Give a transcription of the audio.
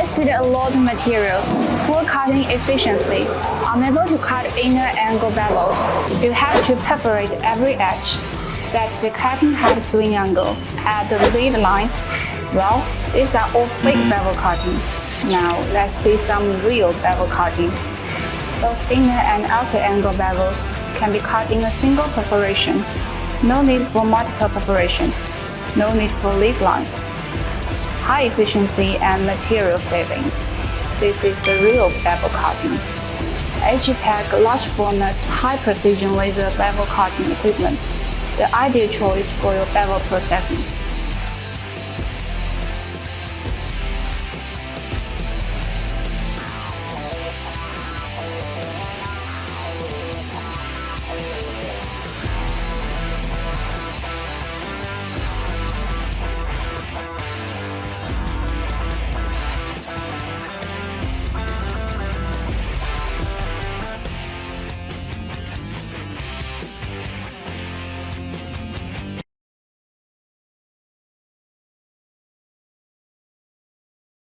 tested a lot of materials, poor cutting efficiency, unable to cut inner angle bevels. You have to perforate every edge, set the cutting head swing angle, add the lead lines. Well, these are all fake bevel cutting. Now let's see some real bevel cutting. Those inner and outer angle bevels can be cut in a single perforation. No need for multiple perforations. No need for lead lines. High efficiency and material saving. This is the real bevel cutting. HGSTAR large format high precision laser bevel cutting equipment. The ideal choice for your bevel processing.